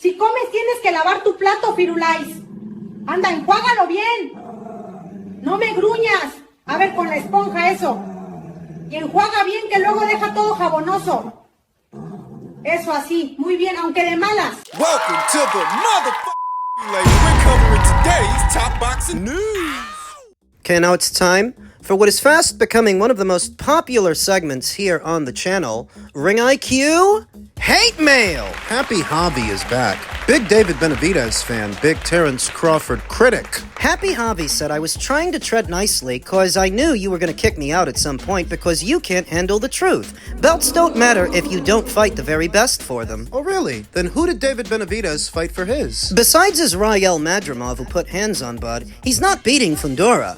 Si comes tienes que lavar tu plato, Firulais. Anda, enjuágalo bien. No me gruñas. A ver, con la esponja eso. Y enjuaga bien que luego deja todo jabonoso. Eso así, muy bien, aunque de malas. Welcome to the motherfucking lady. We're covering today's top boxing news. Okay, now it's time for what is fast becoming one of the most popular segments here on the channel, RINGIQ Hate Mail! Happy Javi is back. Big David Benavidez fan, big Terrence Crawford critic. Happy Javi said, I was trying to tread nicely cause I knew you were going to kick me out at some point because you can't handle the truth. Belts don't matter if you don't fight the very best for them. Oh really? Then who did David Benavidez fight for his? Besides Israel Madrimov, who put hands on Bud, he's not beating Fundora.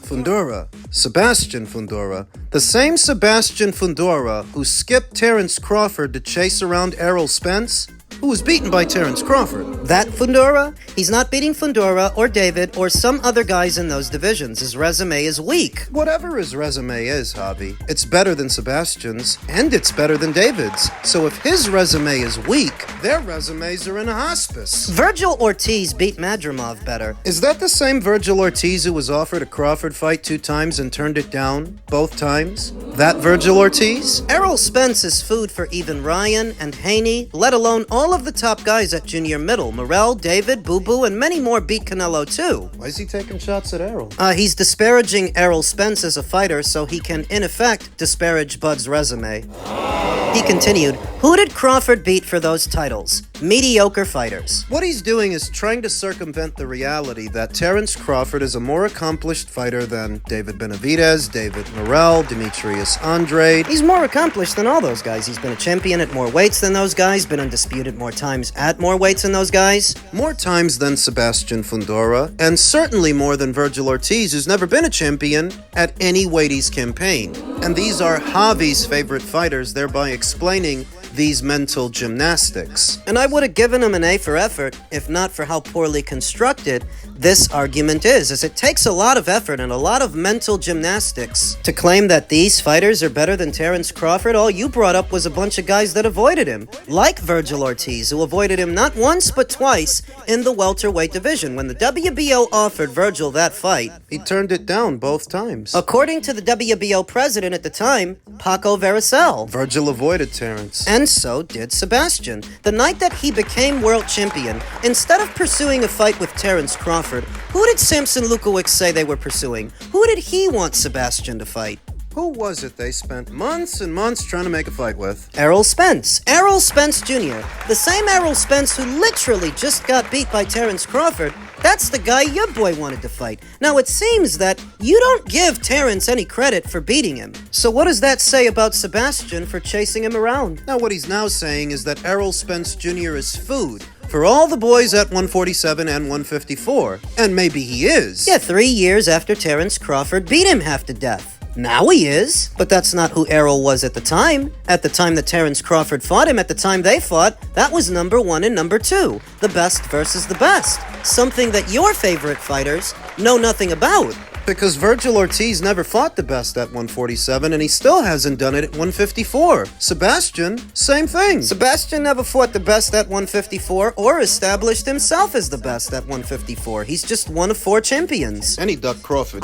Sebastian Fundora. The same Sebastian Fundora who skipped Terrence Crawford to chase around Errol Spence, who was beaten by Terrence Crawford. That Fundora? He's not beating Fundora or David or some other guys in those divisions. His resume is weak. Whatever his resume is, Javi, it's better than Sebastian's, and it's better than David's. So if his resume is weak, their resumes are in a hospice. Virgil Ortiz beat Madrimov better. Is that the same Virgil Ortiz who was offered a Crawford fight 2 times and turned it down both times? That Virgil Ortiz? Errol Spence is food for even Ryan and Haney, let alone all of the top guys at junior middle. Morrell, David, Boo Boo, and many more beat Canelo too. Why is he taking shots at Errol? He's disparaging Errol Spence as a fighter so he can, in effect, disparage Bud's resume. He continued, who did Crawford beat for those titles? Mediocre fighters. What he's doing is trying to circumvent the reality that Terrence Crawford is a more accomplished fighter than David Benavidez, David Morrell, Demetrius Andrade. He's more accomplished than all those guys. He's been a champion at more weights than those guys, been undisputed more times at more weights than those guys. More times than Sebastian Fundora, and certainly more than Virgil Ortiz, who's never been a champion at any weight he's campaigned. And these are Javi's favorite fighters, thereby explaining these mental gymnastics. And I would have given him an A for effort, if not for how poorly constructed this argument is, as it takes a lot of effort and a lot of mental gymnastics to claim that these fighters are better than Terrence Crawford. All you brought up was a bunch of guys that avoided him, like Virgil Ortiz, who avoided him not once but twice in the welterweight division. When the WBO offered Virgil that fight, he turned it down both times. According to the WBO president at the time, Paco Veracel, Virgil avoided Terrence. And so did Sebastian. The night that he became world champion, instead of pursuing a fight with Terrence Crawford, who did Samson Lukowicz say they were pursuing? Who did he want Sebastian to fight? Who was it they spent months and months trying to make a fight with? Errol Spence. Errol Spence Jr. The same Errol Spence who literally just got beat by Terrence Crawford. That's the guy your boy wanted to fight. Now, it seems that you don't give Terrence any credit for beating him. So what does that say about Sebastian for chasing him around? Now, what he's now saying is that Errol Spence Jr. is food for all the boys at 147 and 154. And maybe he is. Yeah, 3 years after Terrence Crawford beat him half to death. Now he is, but that's not who Errol was at the time. At the time that Terrence Crawford fought him, at the time they fought, that was number 1 and number 2. The best versus the best. Something that your favorite fighters know nothing about. Because Virgil Ortiz never fought the best at 147, and he still hasn't done it at 154. Sebastian, same thing. Sebastian never fought the best at 154 or established himself as the best at 154. He's just one of 4 champions. And he ducked Crawford.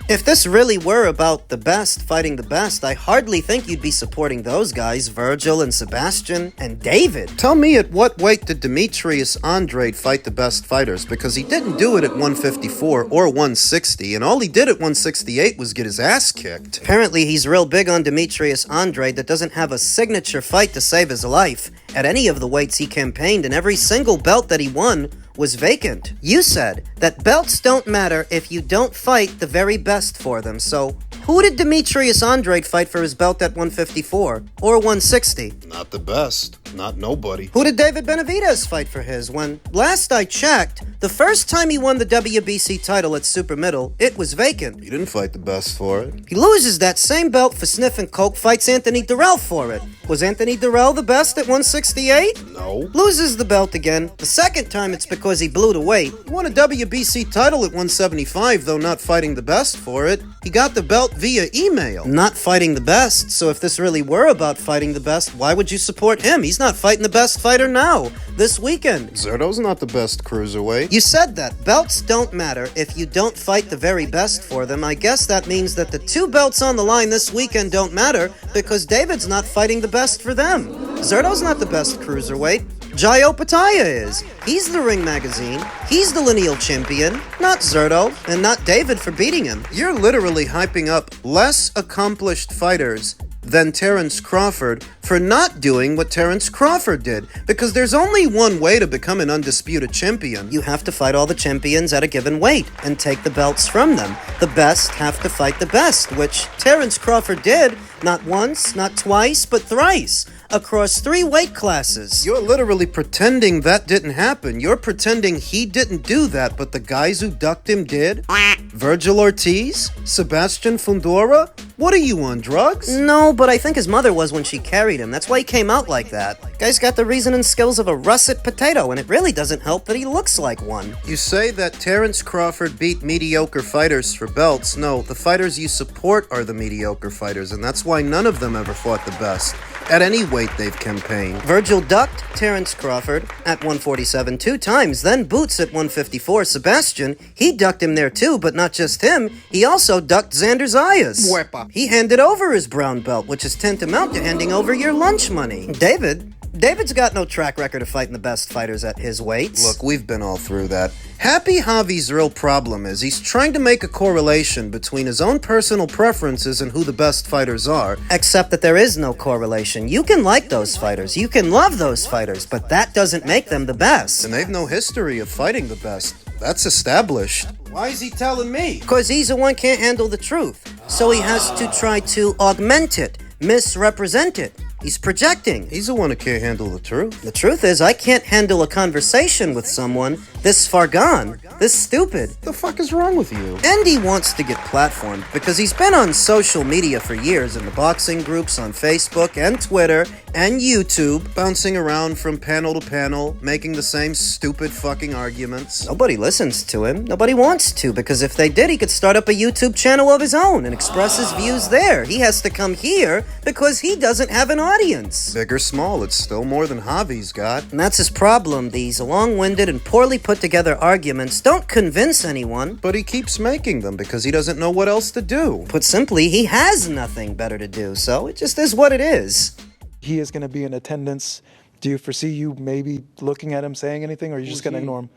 If this really were about the best fighting the best, I hardly think you'd be supporting those guys, Virgil and Sebastian and David. Tell me, at what weight did Demetrius Andrade fight the best fighters? Because he didn't do it at 154 or 160, and all he did at 168 was get his ass kicked. Apparently he's real big on Demetrius Andrade that doesn't have a signature fight to save his life at any of the weights he campaigned, and every single belt that he won was vacant. You said that belts don't matter if you don't fight the very best for them, so who did Demetrius Andrade fight for his belt at 154 or 160? Not the best. Not nobody. Who did David Benavidez fight for his when, last I checked, the The first time he won the WBC title at Super Middle, it was vacant. He didn't fight the best for it. He loses that same belt for sniffing coke, fights Anthony Durrell for it. Was Anthony Durrell the best at 168? No. Loses the belt again. The second time it's because he blew the weight. He won a WBC title at 175, though not fighting the best for it. He got the belt via email. Not fighting the best, so if this really were about fighting the best, why would you support him? He's not fighting the best fighter now, this weekend. Zurdo's not the best cruiserweight. You said that. Belts don't matter if you don't fight the very best for them. I guess that means that the two belts on the line this weekend don't matter because David's not fighting the best for them. Zurdo's not the best cruiserweight. Jayo Pataya is. He's the Ring Magazine. He's the lineal champion, not Zurdo, and not David for beating him. You're literally hyping up less accomplished fighters than Terence Crawford for not doing what Terence Crawford did, because there's only one way to become an undisputed champion. You have to fight all the champions at a given weight and take the belts from them. The best have to fight the best, which Terence Crawford did, not once, not twice, but thrice, across 3 weight classes. You're literally pretending that didn't happen. You're pretending he didn't do that, but the guys who ducked him did? Virgil Ortiz? Sebastian Fundora? What are you, on drugs? No, but I think his mother was when she carried him. That's why he came out like that. Guy's got the reasoning skills of a russet potato, and it really doesn't help that he looks like one. You say that Terence Crawford beat mediocre fighters for belts. No, the fighters you support are the mediocre fighters, and that's why none of them ever fought the best. At any weight they've campaigned. Virgil ducked Terence Crawford at 147 2 times, then Boots at 154. Sebastian, he ducked him there too, but not just him, he also ducked Xander Zayas. Wepa. He handed over his brown belt, which is tantamount to handing over your lunch money. David's got no track record of fighting the best fighters at his weights. Look, we've been all through that. Happy Javi's real problem is he's trying to make a correlation between his own personal preferences and who the best fighters are. Except that there is no correlation. You can like those fighters, you can love those fighters, but that doesn't make them the best. And they've no history of fighting the best. That's established. Why is he telling me? Because he's the one can't handle the truth. So he has to try to augment it, misrepresent it. He's projecting. He's the one who can't handle the truth. The truth is, I can't handle a conversation with someone this far gone, this stupid. The fuck is wrong with you? And he wants to get platformed because he's been on social media for years in the boxing groups on Facebook and Twitter and YouTube, bouncing around from panel to panel, making the same stupid fucking arguments. Nobody listens to him. Nobody wants to, because if they did, he could start up a YouTube channel of his own and express his views there. He has to come here because he doesn't have an audience. Big or small, it's still more than Javi's got. And that's his problem. These long-winded and poorly put together arguments don't convince anyone. But he keeps making them because he doesn't know what else to do. Put simply, he has nothing better to do, so it just is what it is. He is going to be in attendance. Do you foresee you maybe looking at him, saying anything, or are you just going to ignore him?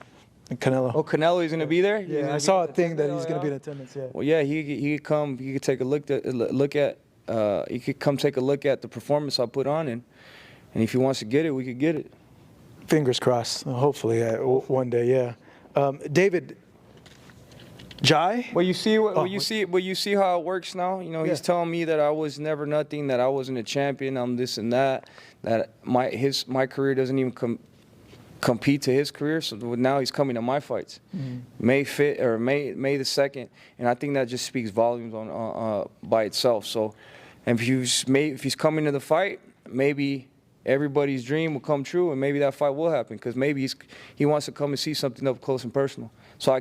Canelo. Oh, Canelo, he's going to be there? Yeah, I saw a thing that he's going to be in attendance, yeah. Well, yeah, he could come, he could take a look at he could come take a look at the performance I put on, and if he wants to get it, we could get it. Fingers crossed. Hopefully, one day, yeah. David, Jai? Well, you see how it works now. You know, he's telling me that I was never nothing, that I wasn't a champion, I'm this and that. That my career doesn't even compete to his career. So now he's coming to my fights, May the 2nd, and I think that just speaks volumes on by itself. So, and if he's coming to the fight, maybe everybody's dream will come true, and maybe that fight will happen, because maybe he wants to come and see something up close and personal. So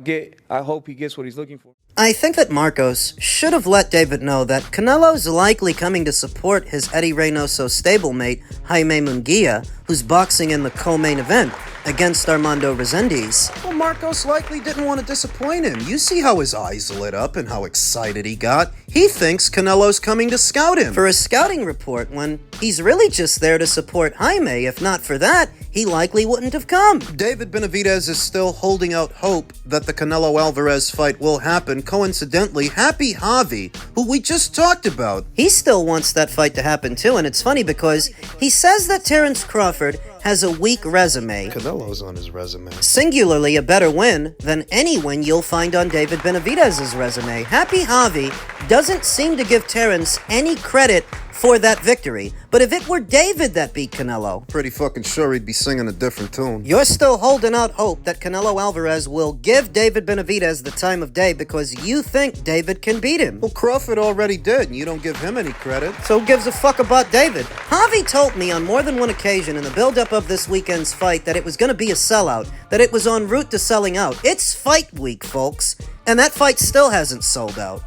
I hope he gets what he's looking for. I think that Marcos should have let David know that Canelo's likely coming to support his Eddie Reynoso stablemate, Jaime Munguia, who's boxing in the co-main event against Armando Resendiz. Well, Marcos likely didn't want to disappoint him. You see how his eyes lit up and how excited he got. He thinks Canelo's coming to scout him. For a scouting report, when he's really just there to support Jaime. If not for that, he likely wouldn't have come. David Benavidez is still holding out hope that the Canelo-Alvarez fight will happen. Coincidentally, Happy Javi, who we just talked about, he still wants that fight to happen too, and it's funny because he says that Terence Crawford has a weak resume. Canelo's on his resume. Singularly a better win than any win you'll find on David Benavidez's resume. Happy Javi doesn't seem to give Terence any credit for that victory, but if it were David that beat Canelo, Pretty fucking sure he'd be singing a different tune. you're still holding out hope that Canelo Alvarez will give David Benavidez the time of day because you think David can beat him. Well, Crawford already did, and you don't give him any credit. So who gives a fuck about David? Javi told me on more than one occasion in the build-up of this weekend's fight that it was going to be a sellout, that it was en route to selling out. It's fight week, folks, and that fight still hasn't sold out.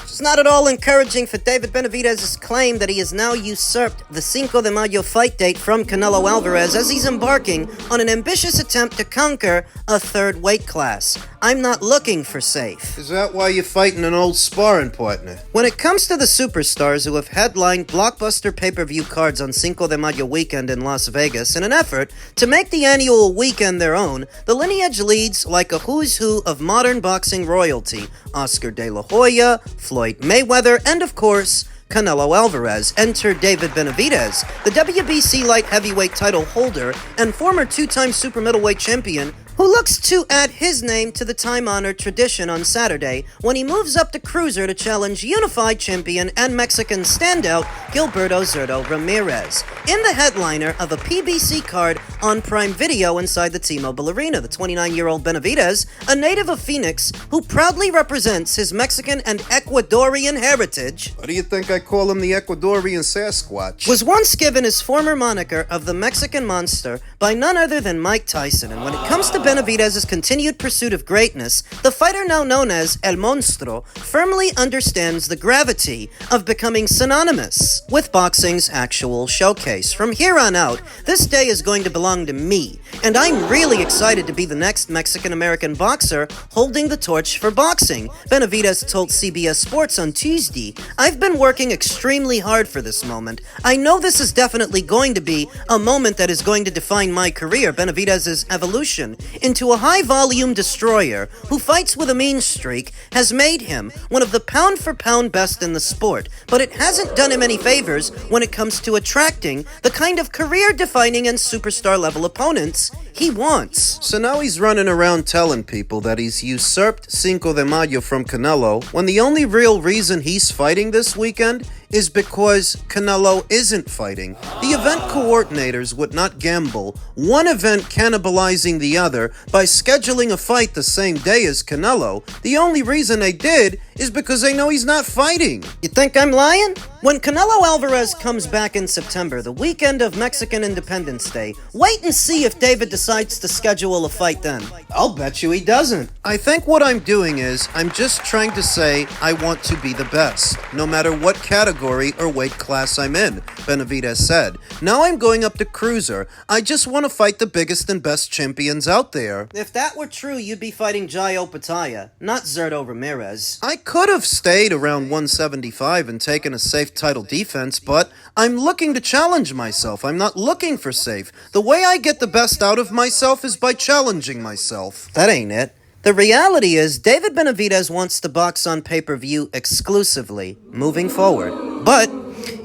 It's not at all encouraging for David Benavidez's claim that he has now usurped the Cinco de Mayo fight date from Canelo Alvarez as he's embarking on an ambitious attempt to conquer a third weight class. I'm not looking for safe. Is that why you're fighting an old sparring partner? When it comes to the superstars who have headlined blockbuster pay-per-view cards on Cinco de Mayo weekend in Las Vegas in an effort to make the annual weekend their own, the lineage leads like a who's who of modern boxing royalty. Oscar De La Hoya, Floyd Mayweather, and of course, Canelo Alvarez. Enter David Benavidez, the WBC light heavyweight title holder and former two-time super middleweight champion, who looks to add his name to the time-honored tradition on Saturday when he moves up to cruiser to challenge unified champion and Mexican standout Gilberto Zurdo Ramirez in the headliner of a PBC card on Prime Video inside the T-Mobile Arena. The 29-year-old Benavidez, a native of Phoenix who proudly represents his Mexican and Ecuadorian heritage, Why do you think I call him the Ecuadorian Sasquatch? was once given his former moniker of the Mexican Monster by none other than Mike Tyson. And when it comes to Benavidez's continued pursuit of greatness, the fighter now known as El Monstro firmly understands the gravity of becoming synonymous with boxing's actual showcase. From here on out, this day is going to belong to me, and I'm really excited to be the next Mexican-American boxer holding the torch for boxing. Benavidez told CBS Sports on Tuesday, "I've been working extremely hard for this moment. I know this is definitely going to be a moment that is going to define my career." Benavidez's evolution into a high-volume destroyer who fights with a mean streak has made him one of the pound-for-pound best in the sport, but it hasn't done him any favors when it comes to attracting the kind of career-defining and superstar-level opponents he wants. So now he's running around telling people that he's usurped Cinco de Mayo from Canelo, when the only real reason he's fighting this weekend is because Canelo isn't fighting. The event coordinators would not gamble one event cannibalizing the other by scheduling a fight the same day as Canelo. The only reason they did is because they know he's not fighting. You think I'm lying? When Canelo Alvarez comes back in September, the weekend of Mexican Independence Day, wait and see if David decides to schedule a fight then. I'll bet you he doesn't. I think what I'm doing is, I'm just trying to say I want to be the best, no matter what category or weight class I'm in, Benavidez said. Now I'm going up to cruiser. I just want to fight the biggest and best champions out there. If that were true, you'd be fighting Jaio Pataya, not Zurdo Ramirez. I could have stayed around 175 and taken a safe title defense, but I'm looking to challenge myself. I'm not looking for safe. The way I get the best out of myself is by challenging myself. That ain't it. The reality is, David Benavidez wants to box on pay-per-view exclusively, moving forward. But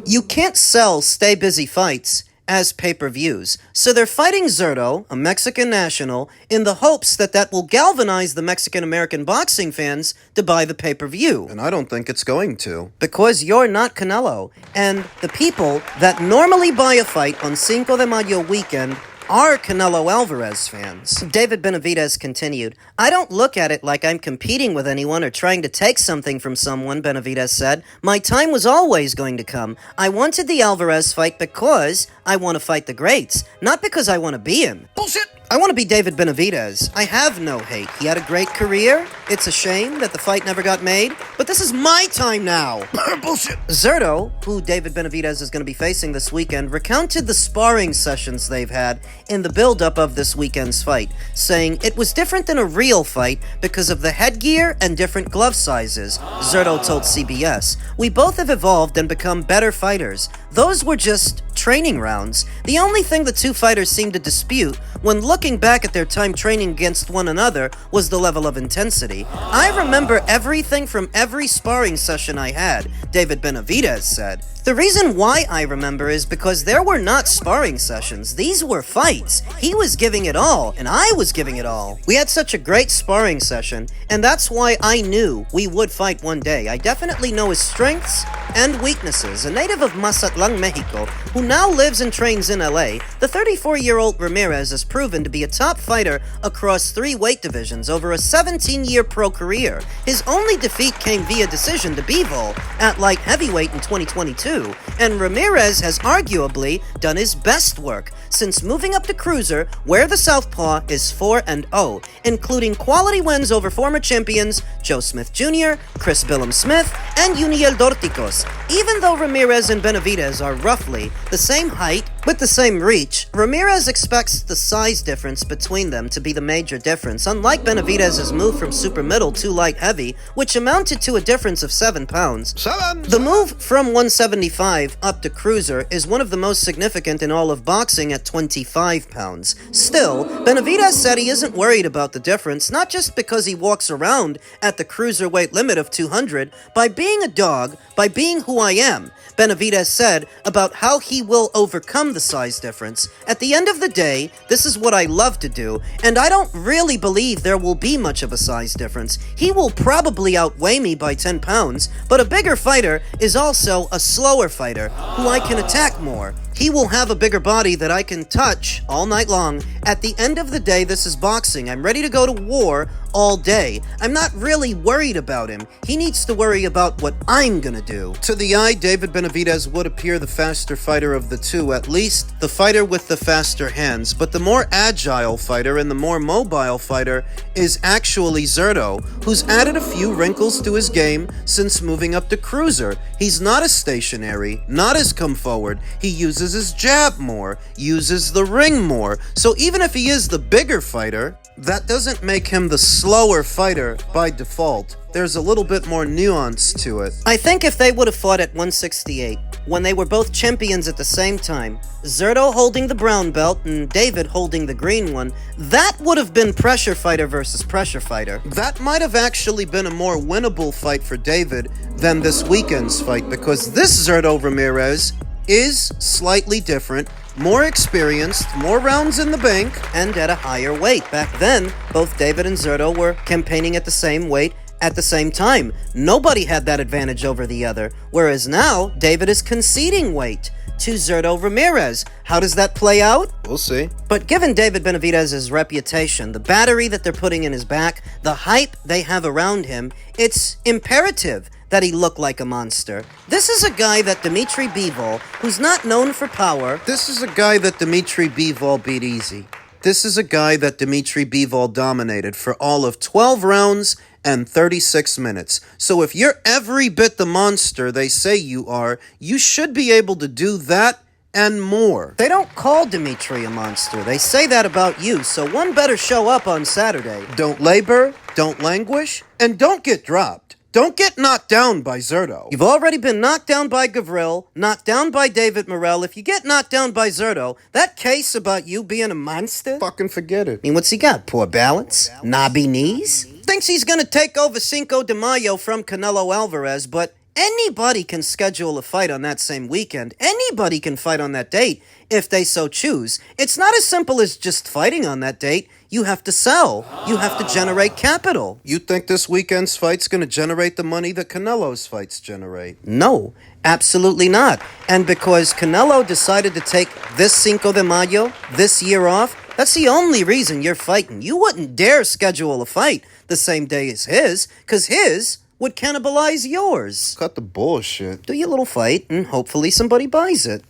you can't sell stay busy fights as pay-per-views. So they're fighting Zurdo, a Mexican national, in the hopes that that will galvanize the Mexican-American boxing fans to buy the pay-per-view. And I don't think it's going to. Because you're not Canelo, and the people that normally buy a fight on Cinco de Mayo weekend are Canelo Alvarez fans. David Benavidez continued, "I don't look at it like I'm competing with anyone or trying to take something from someone," Benavidez said. "My time was always going to come. I wanted the Alvarez fight because I want to fight the greats, not because I want to be him." Bullshit! I want to be David Benavidez. I have no hate. He had a great career. It's a shame that the fight never got made, but this is my time now. Bullshit. Zurdo, who David Benavidez is going to be facing this weekend, recounted the sparring sessions they've had in the build-up of this weekend's fight, saying it was different than a real fight because of the headgear and different glove sizes. Zurdo told CBS, "We both have evolved and become better fighters. Those were just training rounds. The only thing the two fighters seemed to dispute when looking back at their time training against one another was the level of intensity. I remember everything from every sparring session I had, David Benavidez said. The reason why I remember is because there were not sparring sessions. These were fights. He was giving it all, and I was giving it all. We had such a great sparring session, and that's why I knew we would fight one day. I definitely know his strengths and weaknesses. A native of Mazatlan, Mexico, who now lives and trains in LA, the 34-year-old Ramirez has proven to be a top fighter across 3 weight divisions over a 17-year pro career. His only defeat came via decision to Bivol at light heavyweight in 2022. And Ramirez has arguably done his best work since moving up to cruiser, where the southpaw is 4-0, including quality wins over former champions Joe Smith Jr., Chris Billum Smith, and Uniel Dorticos. Even though Ramirez and Benavidez are roughly the same height with the same reach, Ramirez expects the size difference between them to be the major difference, unlike Benavidez's move from super middle to light heavy, which amounted to a difference of 7 pounds. The move from 175 up to cruiser is one of the most significant in all of boxing at 25 pounds. Still, Benavidez said he isn't worried about the difference, not just because he walks around at the cruiserweight limit of 200, by being a dog, by being who I am. Benavidez said about how he will overcome the size difference. At the end of the day, this is what I love to do, and I don't really believe there will be much of a size difference. He will probably outweigh me by 10 pounds, but a bigger fighter is also a slower fighter who I can attack more. He will have a bigger body that I can touch all night long. At the end of the day, this is boxing. I'm ready to go to war all day. I'm not really worried about him. He needs to worry about what I'm gonna do. To the eye, David Benavidez would appear the faster fighter of the two, at least the fighter with the faster hands. But the more agile fighter and the more mobile fighter is actually Zurdo, who's added a few wrinkles to his game since moving up to cruiser. He's not as stationary, not as come forward. He uses his jab more, uses the ring more. So even if he is the bigger fighter, that doesn't make him the slower fighter by default. There's a little bit more nuance to it. I think if they would have fought at 168, when they were both champions at the same time, Zurdo holding the brown belt and David holding the green one, that would have been pressure fighter versus pressure fighter. That might have actually been a more winnable fight for David than this weekend's fight, because this Zurdo Ramirez is slightly different, more experienced, more rounds in the bank, and at a higher weight. Back then, both David and Zurdo were campaigning at the same weight at the same time. Nobody had that advantage over the other, whereas now, David is conceding weight to Zurdo Ramirez. How does that play out? We'll see. But given David Benavidez's reputation, the battery that they're putting in his back, the hype they have around him, it's imperative that he look like a monster. This is a guy that Dmitry Bivol, who's not known for power. This is a guy that Dmitry Bivol beat easy. This is a guy that Dmitry Bivol dominated for all of 12 rounds and 36 minutes. So if you're every bit the monster they say you are, you should be able to do that and more. They don't call Dmitry a monster. They say that about you, so one better show up on Saturday. Don't labor, don't languish, and don't get dropped. Don't get knocked down by Zurdo. You've already been knocked down by Gavril, knocked down by David Morrell. If you get knocked down by Zurdo, that case about you being a monster? Fucking forget it. I mean, what's he got? Poor balance? Knobby knees? Thinks he's gonna take over Cinco de Mayo from Canelo Alvarez, but anybody can schedule a fight on that same weekend. Anybody can fight on that date if they so choose. It's not as simple as just fighting on that date. You have to sell. You have to generate capital. You think this weekend's fight's gonna generate the money that Canelo's fights generate? No, absolutely not. And because Canelo decided to take this Cinco de Mayo, this year off, that's the only reason you're fighting. You wouldn't dare schedule a fight the same day as his, because his would cannibalize yours. Cut the bullshit. Do your little fight, and hopefully somebody buys it.